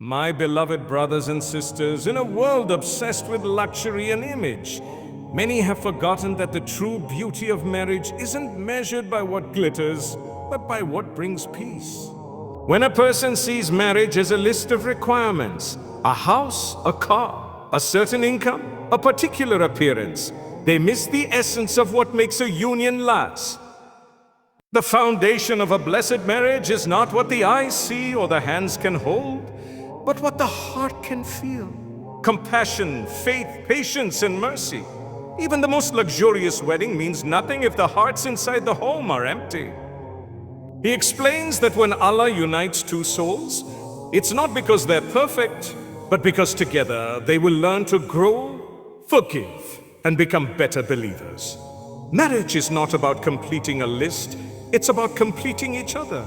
My beloved brothers and sisters, in a world obsessed with luxury and image, many have forgotten that the true beauty of marriage isn't measured by what glitters, but by what brings peace. When a person sees marriage as a list of requirements, a house, a car, a certain income, a particular appearance, they miss the essence of what makes a union last. The foundation of a blessed marriage is not what the eyes see or the hands can hold, but what the heart can feel. Compassion, faith, patience, and mercy. Even the most luxurious wedding means nothing if the hearts inside the home are empty. He explains that when Allah unites two souls, it's not because they're perfect, but because together they will learn to grow, forgive, and become better believers. Marriage is not about completing a list, it's about completing each other.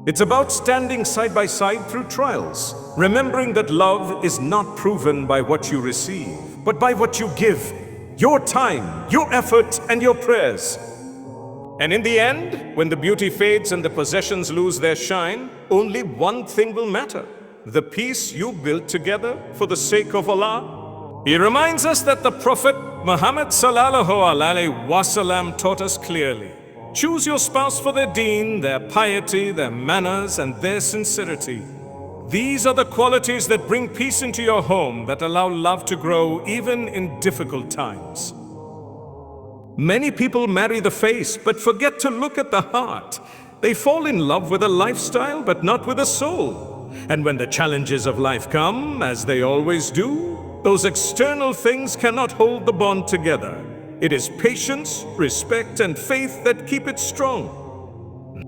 It's about standing side by side through trials, remembering that love is not proven by what you receive, but by what you give, your time, your effort, and your prayers. And in the end, when the beauty fades and the possessions lose their shine, only one thing will matter: the peace you built together for the sake of Allah. He reminds us that the Prophet Muhammad sallallahu alaihi wasallam taught us clearly: choose your spouse for their deen, their piety, their manners, and their sincerity. These are the qualities that bring peace into your home, that allow love to grow even in difficult times. Many people marry the face but forget to look at the heart. They fall in love with a lifestyle but not with a soul. And when the challenges of life come, as they always do, those external things cannot hold the bond together. It is patience, respect, and faith that keep it strong.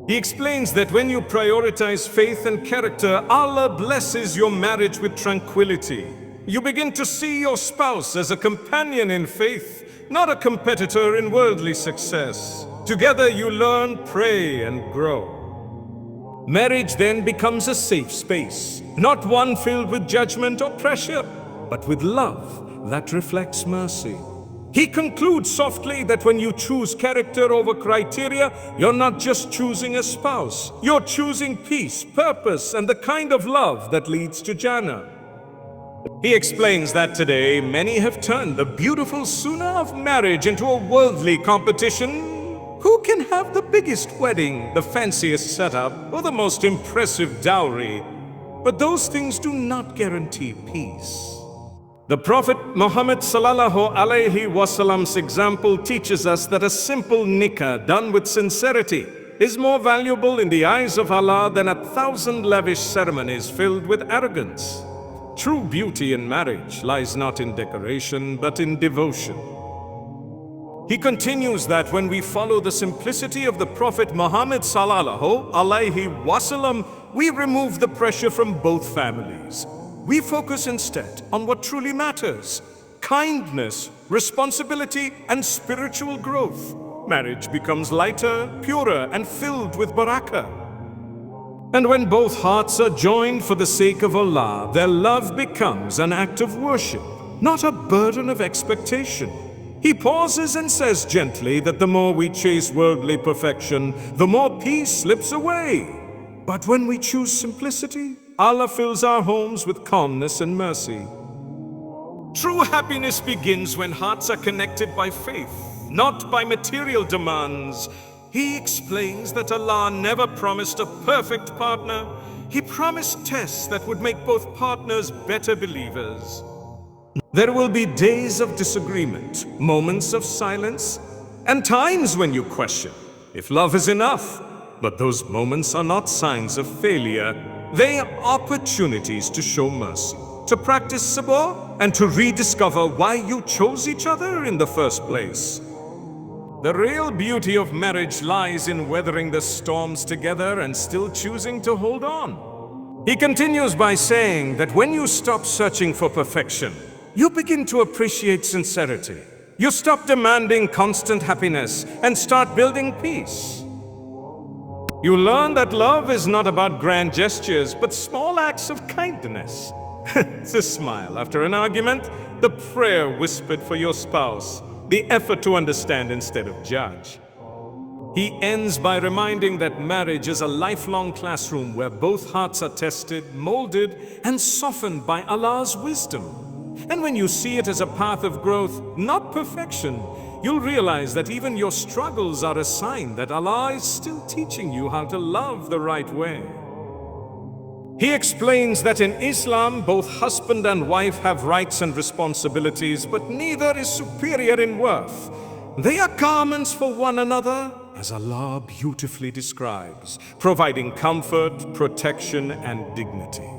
He explains that when you prioritize faith and character, Allah blesses your marriage with tranquility. You begin to see your spouse as a companion in faith, not a competitor in worldly success. Together you learn, pray, and grow. Marriage then becomes a safe space, not one filled with judgment or pressure, but with love that reflects mercy. He concludes softly that when you choose character over criteria, you're not just choosing a spouse. You're choosing peace, purpose, and the kind of love that leads to Jannah. He explains that today many have turned the beautiful sunnah of marriage into a worldly competition. Who can have the biggest wedding, the fanciest setup, or the most impressive dowry? But those things do not guarantee peace. The Prophet Muhammad sallallahu alaihi wasallam's example teaches us that a simple nikah done with sincerity is more valuable in the eyes of Allah than 1,000 lavish ceremonies filled with arrogance. True beauty in marriage lies not in decoration but in devotion. He continues that when we follow the simplicity of the Prophet Muhammad sallallahu alaihi wasallam, we remove the pressure from both families. We focus instead on what truly matters: kindness, responsibility, and spiritual growth. Marriage becomes lighter, purer, and filled with barakah. And when both hearts are joined for the sake of Allah, their love becomes an act of worship, not a burden of expectation. He pauses and says gently that the more we chase worldly perfection, the more peace slips away. But when we choose simplicity, Allah fills our homes with calmness and mercy. True happiness begins when hearts are connected by faith, not by material demands. He explains that Allah never promised a perfect partner. He promised tests that would make both partners better believers. There will be days of disagreement, moments of silence, and times when you question if love is enough. But those moments are not signs of failure. They are opportunities to show mercy, to practice sabr, and to rediscover why you chose each other in the first place. The real beauty of marriage lies in weathering the storms together and still choosing to hold on. He continues by saying that when you stop searching for perfection, you begin to appreciate sincerity. You stop demanding constant happiness and start building peace. You learn that love is not about grand gestures, but small acts of kindness. It's a smile after an argument, the prayer whispered for your spouse, the effort to understand instead of judge. He ends by reminding that marriage is a lifelong classroom where both hearts are tested, molded, and softened by Allah's wisdom. And when you see it as a path of growth, not perfection, you'll realize that even your struggles are a sign that Allah is still teaching you how to love the right way. He explains that in Islam, both husband and wife have rights and responsibilities, but neither is superior in worth. They are garments for one another, as Allah beautifully describes, providing comfort, protection, and dignity.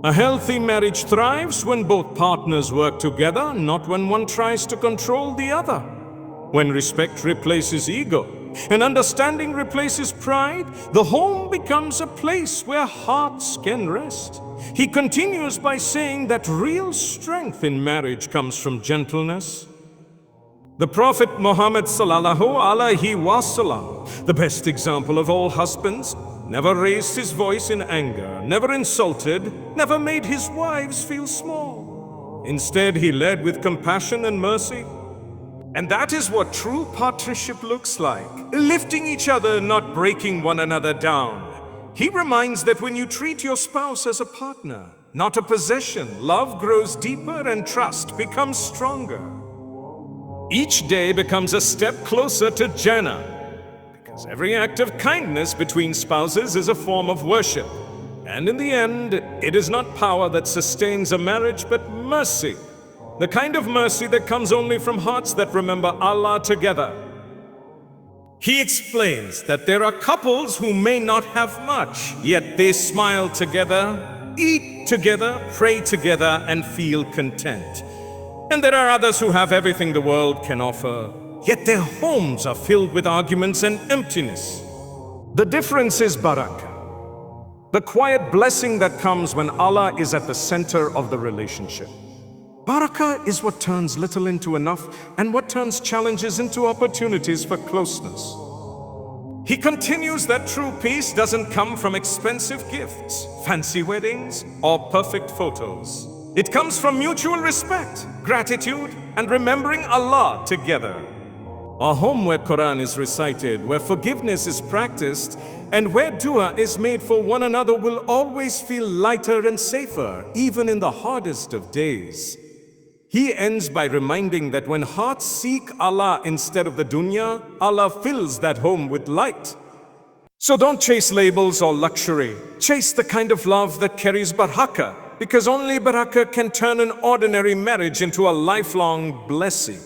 A healthy marriage thrives when both partners work together, not when one tries to control the other. When respect replaces ego and understanding replaces pride, the home becomes a place where hearts can rest. He continues by saying that real strength in marriage comes from gentleness. The Prophet Muhammad sallallahu alaihi wasallam, the best example of all husbands, never raised his voice in anger, never insulted, never made his wives feel small. Instead, he led with compassion and mercy. And that is what true partnership looks like, lifting each other, not breaking one another down. He reminds that when you treat your spouse as a partner, not a possession, love grows deeper and trust becomes stronger. Each day becomes a step closer to Jannah, because every act of kindness between spouses is a form of worship. And in the end, it is not power that sustains a marriage, but mercy. The kind of mercy that comes only from hearts that remember Allah together. He explains that there are couples who may not have much, yet they smile together, eat together, pray together, and feel content. And there are others who have everything the world can offer, yet their homes are filled with arguments and emptiness. The difference is Barakah, the quiet blessing that comes when Allah is at the center of the relationship. Barakah is what turns little into enough and what turns challenges into opportunities for closeness. He continues that true peace doesn't come from expensive gifts, fancy weddings, or perfect photos. It comes from mutual respect, gratitude, and remembering Allah together. A home where Quran is recited, where forgiveness is practiced, and where dua is made for one another will always feel lighter and safer, even in the hardest of days. He ends by reminding that when hearts seek Allah instead of the dunya, Allah fills that home with light. So don't chase labels or luxury. Chase the kind of love that carries barakah, because only barakah can turn an ordinary marriage into a lifelong blessing.